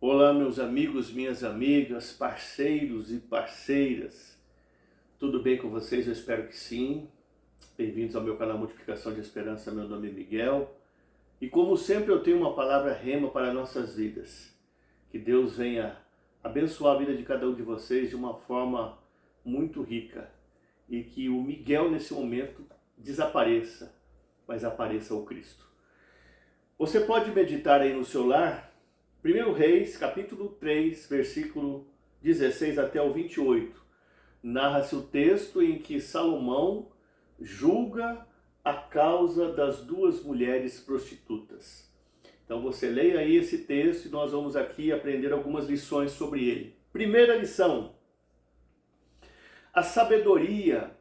Olá, meus amigos, minhas amigas, parceiros e parceiras. Tudo bem com vocês? Eu espero que sim. Bem-vindos ao meu canal Multiplicação de Esperança. Meu nome é Miguel. E como sempre eu tenho uma palavra rema para nossas vidas. Que Deus venha abençoar a vida de cada um de vocês de uma forma muito rica. E que o Miguel nesse momento desapareça, mas apareça o Cristo. Você pode meditar aí no seu lar. 1 Reis, capítulo 3, versículo 16 até o 28. Narra-se o texto em que Salomão julga a causa das duas mulheres prostitutas. Então você leia aí esse texto e nós vamos aqui aprender algumas lições sobre ele. Primeira lição: a sabedoria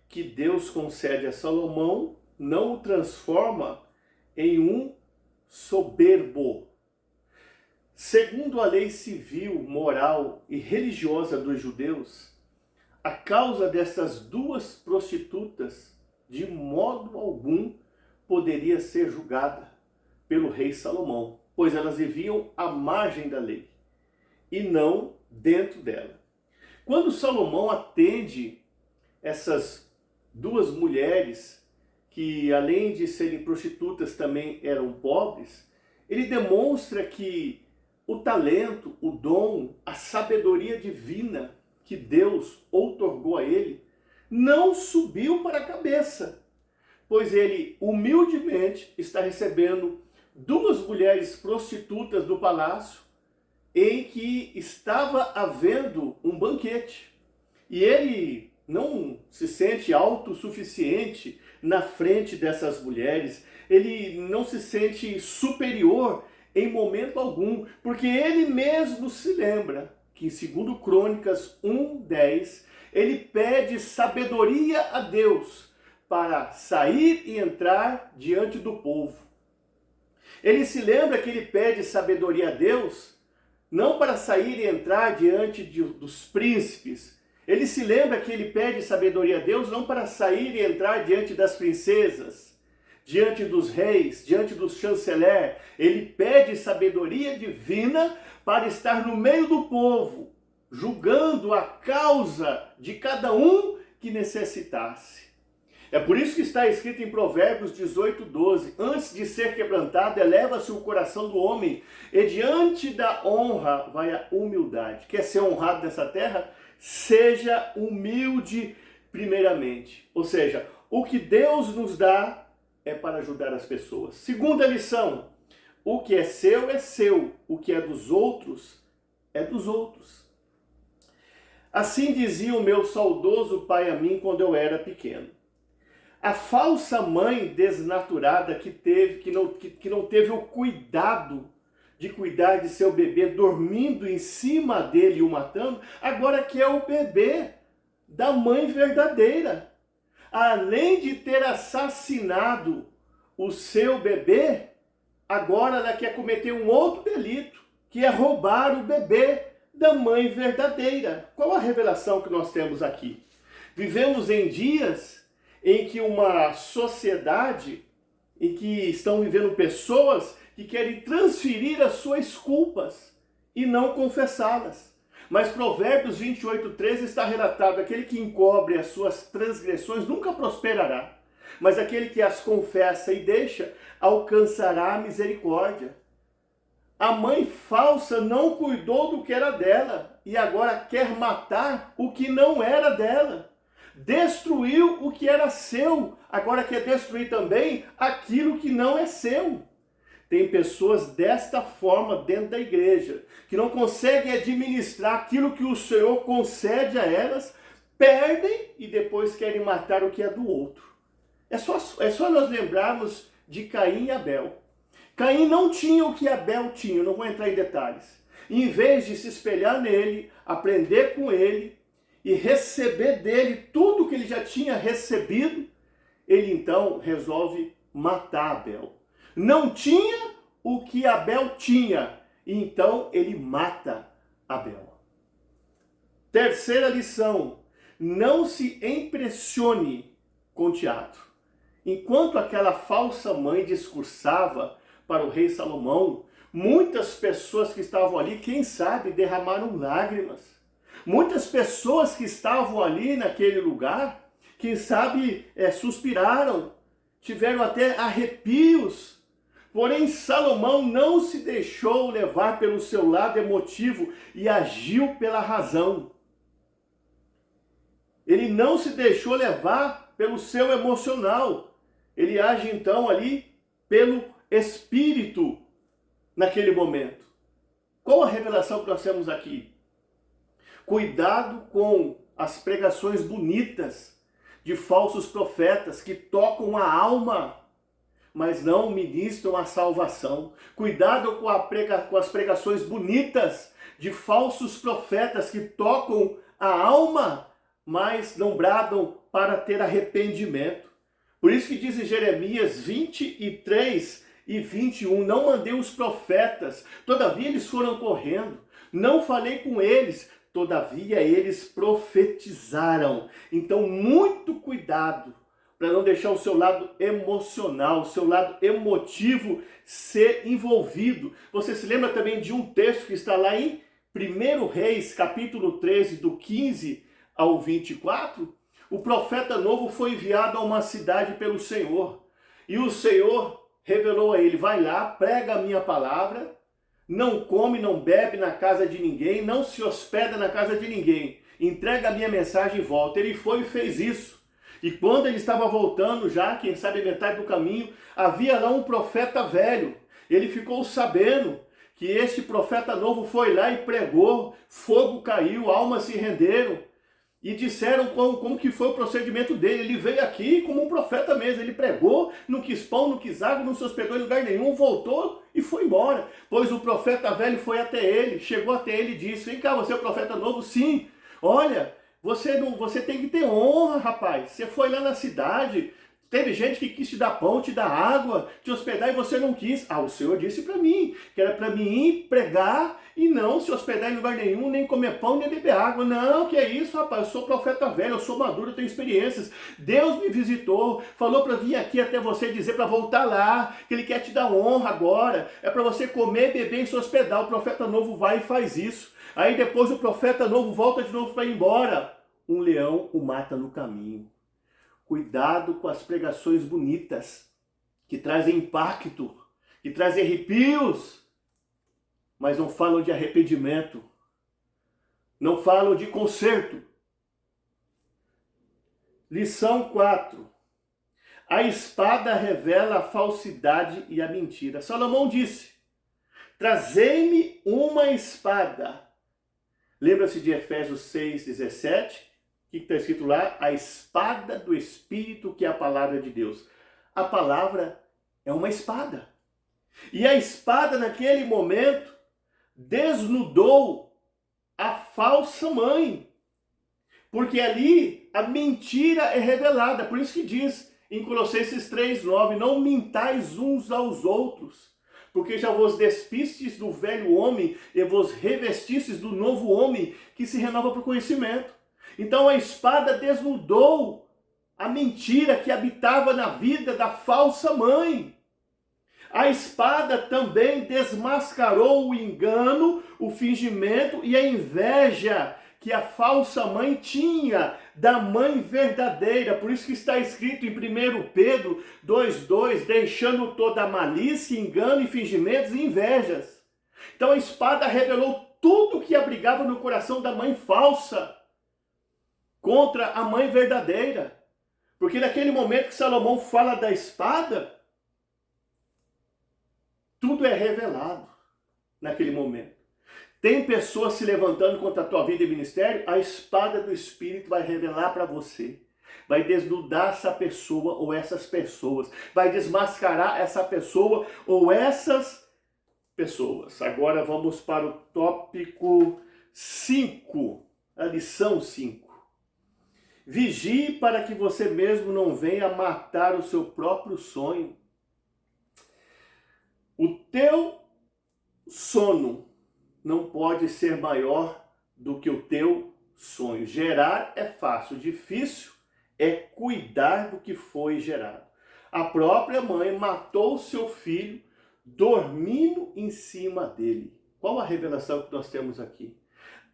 que Deus concede a Salomão não o transforma em um soberbo. Segundo a lei civil, moral e religiosa dos judeus, a causa dessas duas prostitutas de modo algum poderia ser julgada pelo rei Salomão, pois elas viviam à margem da lei e não dentro dela. Quando Salomão atende essas duas mulheres, que além de serem prostitutas também eram pobres, ele demonstra que o talento, o dom, a sabedoria divina que Deus outorgou a ele não subiu para a cabeça, pois ele humildemente está recebendo duas mulheres prostitutas do palácio em que estava havendo um banquete. E ele não se sente autossuficiente na frente dessas mulheres, ele não se sente superior em momento algum, porque ele mesmo se lembra que em 2 Crônicas 1:10, ele pede sabedoria a Deus para sair e entrar diante do povo. Ele se lembra que ele pede sabedoria a Deus não para sair e entrar diante dos príncipes. Ele se lembra que ele pede sabedoria a Deus não para sair e entrar diante das princesas, diante dos reis, diante dos chanceler. Ele pede sabedoria divina para estar no meio do povo, julgando a causa de cada um que necessitasse. É por isso que está escrito em Provérbios 18:12, antes de ser quebrantado, eleva-se o coração do homem, e diante da honra vai a humildade. Quer ser honrado nessa terra? Seja humilde primeiramente. Ou seja, o que Deus nos dá é para ajudar as pessoas. Segunda lição: o que é seu, o que é dos outros é dos outros. Assim dizia o meu saudoso pai a mim quando eu era pequeno. A falsa mãe desnaturada que não teve o cuidado de cuidar de seu bebê dormindo em cima dele e o matando, agora quer o bebê da mãe verdadeira. Além de ter assassinado o seu bebê, agora ela quer cometer um outro delito, que é roubar o bebê da mãe verdadeira. Qual a revelação que nós temos aqui? Vivemos em dias em que uma sociedade, em que estão vivendo pessoas que querem transferir as suas culpas e não confessá-las. Mas Provérbios 28:13 está relatado: aquele que encobre as suas transgressões nunca prosperará, mas aquele que as confessa e deixa alcançará a misericórdia. A mãe falsa não cuidou do que era dela e agora quer matar o que não era dela. Destruiu o que era seu, agora quer destruir também aquilo que não é seu. Tem pessoas desta forma dentro da igreja, que não conseguem administrar aquilo que o Senhor concede a elas, perdem e depois querem matar o que é do outro. É só nós lembrarmos de Caim e Abel. Caim não tinha o que Abel tinha, eu não vou entrar em detalhes. E em vez de se espelhar nele, aprender com ele e receber dele tudo que ele já tinha recebido, ele então resolve matar Abel. Não tinha o que Abel tinha, e então ele mata Abel. Terceira lição: não se impressione com teatro. Enquanto aquela falsa mãe discursava para o rei Salomão, Muitas pessoas que estavam ali, quem sabe, derramaram lágrimas. Muitas pessoas que estavam ali naquele lugar, quem sabe, suspiraram, tiveram até arrepios. Porém, Salomão não se deixou levar pelo seu lado emotivo e agiu pela razão. Ele não se deixou levar pelo seu emocional. Ele age então ali pelo espírito naquele momento. Qual a revelação que nós temos aqui? Cuidado com as pregações bonitas de falsos profetas que tocam a alma, mas não ministram a salvação. Cuidado com as pregações bonitas de falsos profetas que tocam a alma, mas não bradam para ter arrependimento. Por isso que diz em Jeremias 23 e 21, não mandei os profetas, todavia eles foram correndo, não falei com eles, todavia eles profetizaram. Então, muito cuidado para não deixar o seu lado emocional, o seu lado emotivo ser envolvido. Você se lembra também de um texto que está lá em 1 Reis, capítulo 13, do 15 ao 24? O profeta novo foi enviado a uma cidade pelo Senhor. E o Senhor revelou a ele, vai lá, prega a minha palavra, não come, não bebe na casa de ninguém, não se hospeda na casa de ninguém. Entrega a minha mensagem e volta. Ele foi e fez isso. E quando ele estava voltando já, quem sabe metade do caminho, havia lá um profeta velho. Ele ficou sabendo que este profeta novo foi lá e pregou, fogo caiu, almas se renderam. E disseram como que foi o procedimento dele. Ele veio aqui como um profeta mesmo. Ele pregou, não quis pão, não quis água, não se hospedou em lugar nenhum, voltou e foi embora. Pois o profeta velho foi até ele, chegou até ele e disse, vem cá, você é o profeta novo? Sim. Olha, você tem que ter honra, rapaz. Você foi lá na cidade, teve gente que quis te dar pão, te dar água, te hospedar e você não quis. O Senhor disse para mim, que era para mim ir pregar e não se hospedar em lugar nenhum, nem comer pão, nem beber água. Não, que é isso, rapaz, eu sou profeta velho, eu sou maduro, eu tenho experiências. Deus me visitou, falou para vir aqui até você dizer para voltar lá, que Ele quer te dar honra agora. É para você comer, beber e se hospedar. O profeta novo vai e faz isso. Aí depois o profeta novo volta de novo para ir embora. Um leão o mata no caminho. Cuidado com as pregações bonitas, que trazem impacto, que trazem arrepios, mas não falam de arrependimento, não falam de conserto. Lição 4. A espada revela a falsidade e a mentira. Salomão disse, trazei-me uma espada. Lembra-se de Efésios 6:17? O que está escrito lá? A espada do Espírito, que é a palavra de Deus. A palavra é uma espada. E a espada, naquele momento, desnudou a falsa mãe. Porque ali a mentira é revelada. Por isso que diz em Colossenses 3:9, não mintais uns aos outros, porque já vos despistes do velho homem e vos revestistes do novo homem, que se renova por conhecimento. Então a espada desnudou a mentira que habitava na vida da falsa mãe. A espada também desmascarou o engano, o fingimento e a inveja que a falsa mãe tinha da mãe verdadeira. Por isso que está escrito em 1 Pedro 2:2, deixando toda a malícia, engano e fingimentos e invejas. Então a espada revelou tudo que abrigava no coração da mãe falsa contra a mãe verdadeira. Porque naquele momento que Salomão fala da espada, tudo é revelado naquele momento. Tem pessoas se levantando contra a tua vida e ministério, a espada do Espírito vai revelar para você. Vai desnudar essa pessoa ou essas pessoas. Vai desmascarar essa pessoa ou essas pessoas. Agora vamos para o tópico 5, a lição 5. Vigie para que você mesmo não venha matar o seu próprio sonho. O teu sono não pode ser maior do que o teu sonho. Gerar é fácil, difícil é cuidar do que foi gerado. A própria mãe matou seu filho dormindo em cima dele. Qual a revelação que nós temos aqui?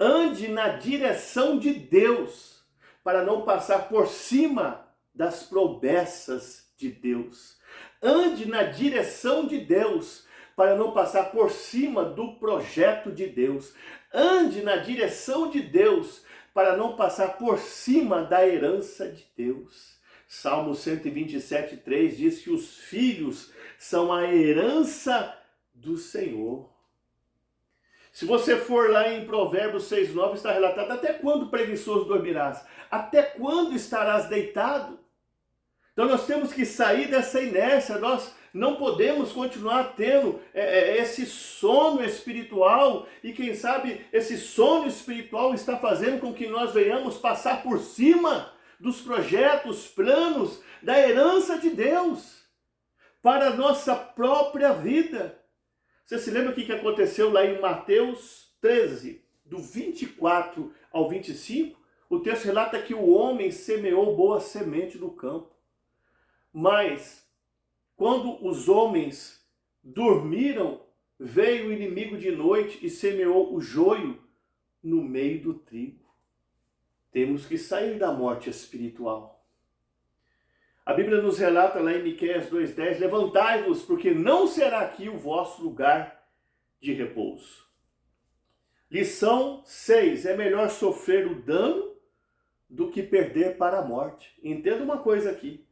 Ande na direção de Deus, para não passar por cima das promessas de Deus. Ande na direção de Deus, para não passar por cima do projeto de Deus. Ande na direção de Deus, para não passar por cima da herança de Deus. Salmo 127:3 diz que os filhos são a herança do Senhor. Se você for lá em Provérbios 6:9, está relatado: até quando preguiçoso dormirás? Até quando estarás deitado? Então nós temos que sair dessa inércia, nós não podemos continuar tendo esse sono espiritual, e quem sabe esse sono espiritual está fazendo com que nós venhamos passar por cima dos projetos, planos, da herança de Deus para a nossa própria vida. Você se lembra o que aconteceu lá em Mateus 13, do 24 ao 25? O texto relata que o homem semeou boa semente no campo. Mas, quando os homens dormiram, veio o inimigo de noite e semeou o joio no meio do trigo. Temos que sair da morte espiritual. A Bíblia nos relata lá em Miqueias 2:10, levantai-vos, porque não será aqui o vosso lugar de repouso. Lição 6, é melhor sofrer o dano do que perder para a morte. Entenda uma coisa aqui.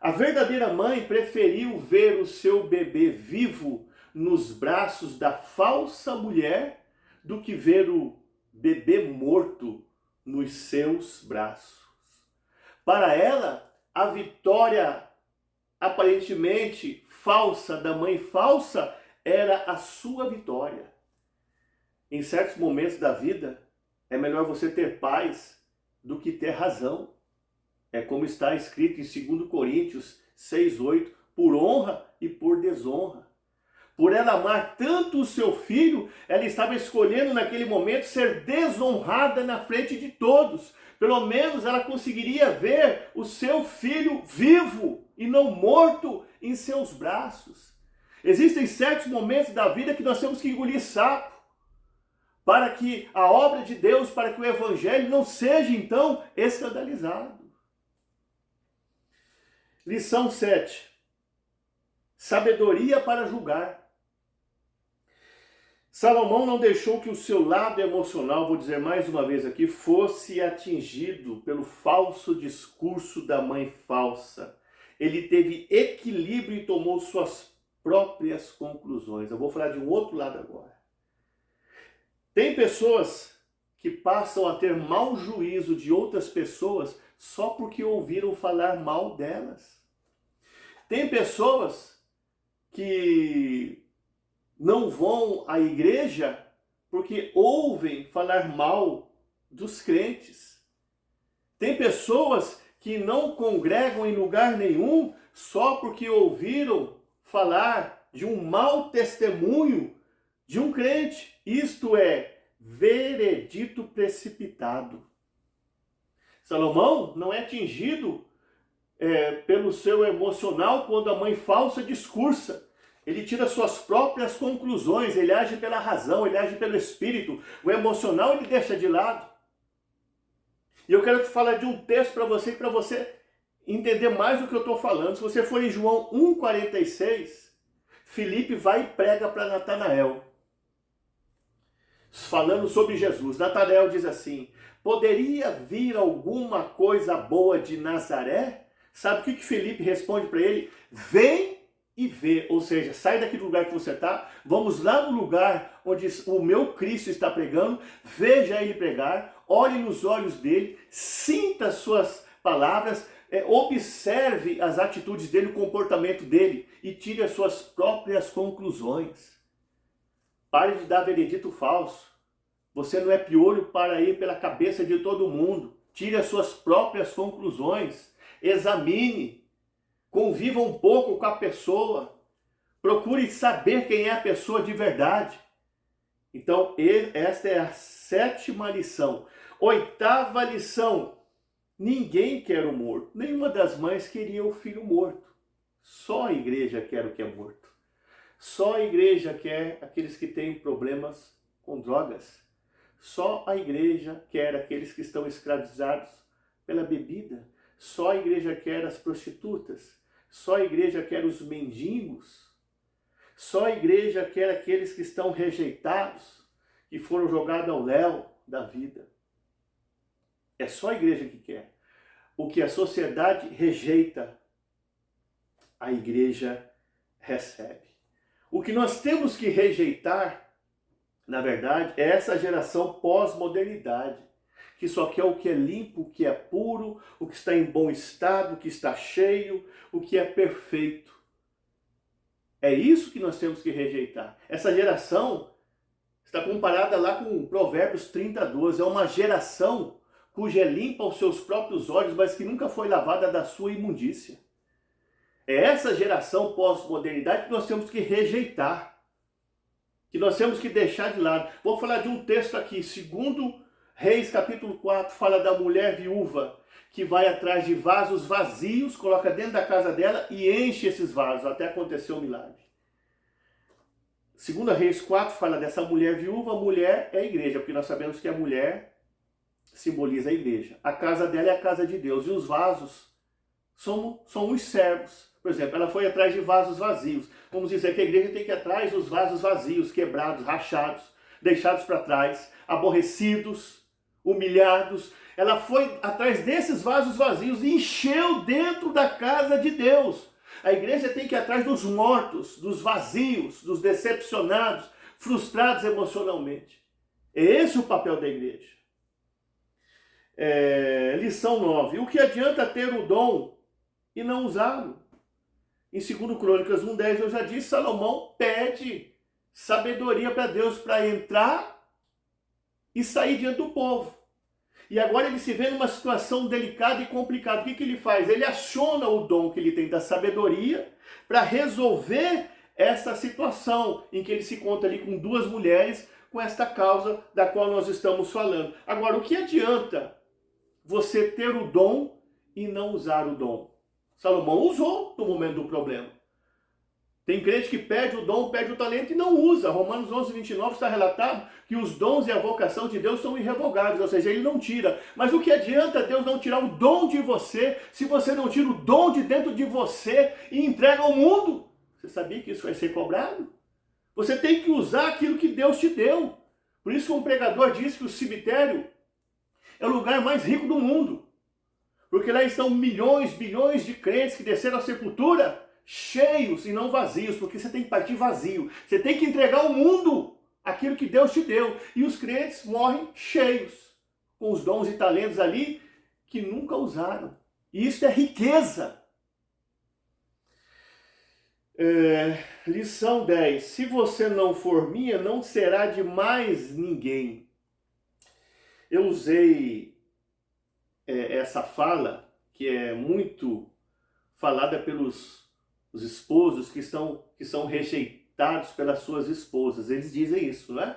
A verdadeira mãe preferiu ver o seu bebê vivo nos braços da falsa mulher do que ver o bebê morto nos seus braços. Para ela, a vitória aparentemente falsa da mãe falsa era a sua vitória. Em certos momentos da vida, é melhor você ter paz do que ter razão. É como está escrito em 2 Coríntios 6:8, por honra e por desonra. Por ela amar tanto o seu filho, ela estava escolhendo naquele momento ser desonrada na frente de todos. Pelo menos ela conseguiria ver o seu filho vivo e não morto em seus braços. Existem certos momentos da vida que nós temos que engolir sapo, para que a obra de Deus, para que o evangelho não seja então escandalizado. Lição 7. Sabedoria para julgar. Salomão não deixou que o seu lado emocional, vou dizer mais uma vez aqui, fosse atingido pelo falso discurso da mãe falsa. Ele teve equilíbrio e tomou suas próprias conclusões. Eu vou falar de um outro lado agora. Tem pessoas que passam a ter mau juízo de outras pessoas só porque ouviram falar mal delas. Tem pessoas que não vão à igreja porque ouvem falar mal dos crentes. Tem pessoas que não congregam em lugar nenhum só porque ouviram falar de um mau testemunho de um crente. Isto é veredito precipitado. Salomão não é atingido pelo seu emocional quando a mãe falsa discursa. Ele tira suas próprias conclusões, ele age pela razão, ele age pelo espírito. O emocional ele deixa de lado. E eu quero te falar de um texto para você entender mais do que eu estou falando. Se você for em João 1,46, Filipe vai e prega para Natanael, falando sobre Jesus. Natanael diz assim: poderia vir alguma coisa boa de Nazaré? Sabe o que Filipe responde para ele? Vem e vê. Ou seja, sai daqui do lugar que você está, vamos lá no lugar onde o meu Cristo está pregando, veja ele pregar, olhe nos olhos dele, sinta as suas palavras, observe as atitudes dele, o comportamento dele e tire as suas próprias conclusões. Pare de dar veredito falso. Você não é piolho para ir pela cabeça de todo mundo. Tire as suas próprias conclusões. Examine. Conviva um pouco com a pessoa. Procure saber quem é a pessoa de verdade. Então, esta é a 7ª lição. 8ª lição. Ninguém quer o morto. Nenhuma das mães queria o filho morto. Só a igreja quer o que é morto. Só a igreja quer aqueles que têm problemas com drogas. Só a igreja quer aqueles que estão escravizados pela bebida. Só a igreja quer as prostitutas. Só a igreja quer os mendigos. Só a igreja quer aqueles que estão rejeitados, que foram jogados ao léu da vida. É só a igreja que quer. O que a sociedade rejeita, a igreja recebe. O que nós temos que rejeitar, na verdade, é essa geração pós-modernidade, que só quer o que é limpo, o que é puro, o que está em bom estado, o que está cheio, o que é perfeito. É isso que nós temos que rejeitar. Essa geração está comparada lá com Provérbios 30:12. É uma geração cuja é limpa aos seus próprios olhos, mas que nunca foi lavada da sua imundícia. É essa geração pós-modernidade que nós temos que rejeitar, que nós temos que deixar de lado. Vou falar de um texto aqui, 2 Reis, capítulo 4, fala da mulher viúva que vai atrás de vasos vazios, coloca dentro da casa dela e enche esses vasos, até acontecer um milagre. 2 Reis 4 fala dessa mulher viúva. Mulher é a igreja, porque nós sabemos que a mulher simboliza a igreja. A casa dela é a casa de Deus, e os vasos são os servos. Por exemplo, ela foi atrás de vasos vazios. Vamos dizer que a igreja tem que ir atrás dos vasos vazios, quebrados, rachados, deixados para trás, aborrecidos, humilhados. Ela foi atrás desses vasos vazios e encheu dentro da casa de Deus. A igreja tem que ir atrás dos mortos, dos vazios, dos decepcionados, frustrados emocionalmente. É esse o papel da igreja. Lição 9. O que adianta ter o dom e não usá-lo? Em 2 Crônicas 1:10 eu já disse, Salomão pede sabedoria para Deus para entrar e sair diante do povo. E agora ele se vê numa situação delicada e complicada. O que ele faz? Ele aciona o dom que ele tem da sabedoria para resolver essa situação em que ele se encontra ali com duas mulheres, com esta causa da qual nós estamos falando. Agora, o que adianta você ter o dom e não usar o dom? Salomão usou no momento do problema. Tem crente que perde o dom, perde o talento e não usa. Romanos 11:29 está relatado que os dons e a vocação de Deus são irrevogáveis, ou seja, ele não tira. Mas o que adianta Deus não tirar o dom de você, se você não tira o dom de dentro de você e entrega ao mundo? Você sabia que isso vai ser cobrado? Você tem que usar aquilo que Deus te deu. Por isso que um pregador disse que o cemitério é o lugar mais rico do mundo. Porque lá estão milhões, bilhões de crentes que desceram à sepultura cheios e não vazios, porque você tem que partir vazio. Você tem que entregar ao mundo aquilo que Deus te deu. E os crentes morrem cheios, com os dons e talentos ali que nunca usaram. E isso é riqueza. Lição 10. Se você não for minha, não será de mais ninguém. Eu usei essa fala, que é muito falada pelos os esposos que são rejeitados pelas suas esposas. Eles dizem isso, né?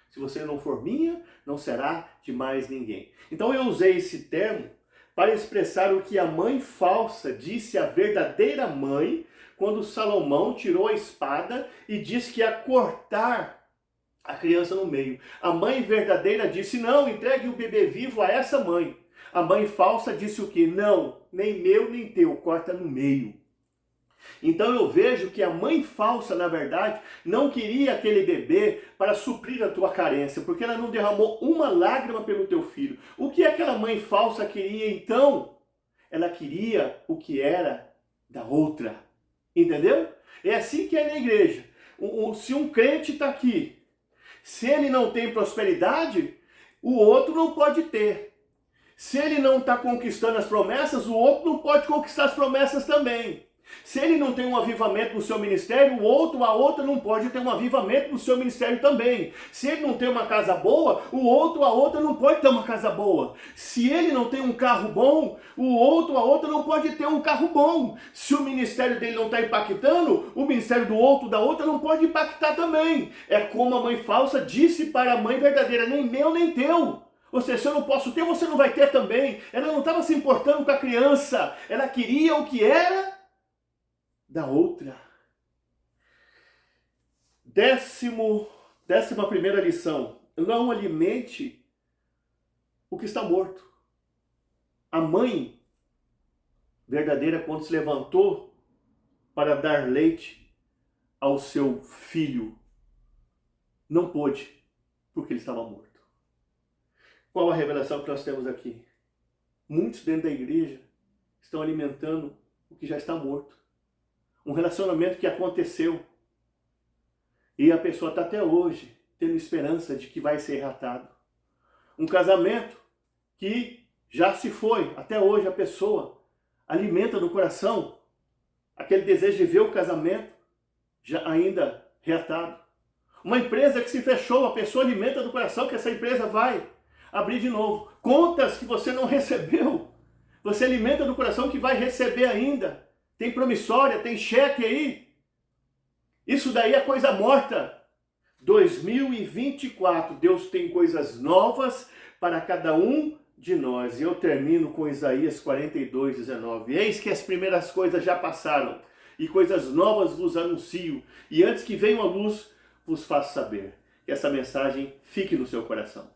Se você não for minha, não será de mais ninguém. Então eu usei esse termo para expressar o que a mãe falsa disse à verdadeira mãe quando Salomão tirou a espada e disse que ia cortar a criança no meio. A mãe verdadeira disse, não, entregue o bebê vivo a essa mãe. A mãe falsa disse o quê? Não, nem meu nem teu, corta no meio. Então eu vejo que a mãe falsa, na verdade, não queria aquele bebê para suprir a tua carência, porque ela não derramou uma lágrima pelo teu filho. O que aquela mãe falsa queria então? Ela queria o que era da outra. Entendeu? É assim que é na igreja. Se um crente está aqui, se ele não tem prosperidade, o outro não pode ter. Se ele não está conquistando as promessas, o outro não pode conquistar as promessas também. Se ele não tem um avivamento no seu ministério, o outro, a outra não pode ter um avivamento no seu ministério também. Se ele não tem uma casa boa, o outro, a outra não pode ter uma casa boa. Se ele não tem um carro bom, o outro, a outra não pode ter um carro bom. Se o ministério dele não está impactando, o ministério do outro, da outra não pode impactar também. É como a mãe falsa disse para a mãe verdadeira, nem meu nem teu. Ou seja, se eu não posso ter, você não vai ter também. Ela não estava se importando com a criança. Ela queria o que era da outra. Décima primeira lição. Não alimente o que está morto. A mãe verdadeira, quando se levantou para dar leite ao seu filho, não pôde, porque ele estava morto. Qual a revelação que nós temos aqui? Muitos dentro da igreja estão alimentando o que já está morto. Um relacionamento que aconteceu. E a pessoa está até hoje tendo esperança de que vai ser reatado. Um casamento que já se foi. Até hoje a pessoa alimenta no coração aquele desejo de ver o casamento já ainda reatado. Uma empresa que se fechou, a pessoa alimenta no coração que essa empresa vai abrir de novo. Contas que você não recebeu, você alimenta no coração que vai receber ainda. Tem promissória, tem cheque aí. Isso daí é coisa morta. 2024, Deus tem coisas novas para cada um de nós. E eu termino com Isaías 42:19. Eis que as primeiras coisas já passaram, e coisas novas vos anuncio. E antes que venha a luz, vos faço saber. Que essa mensagem fique no seu coração.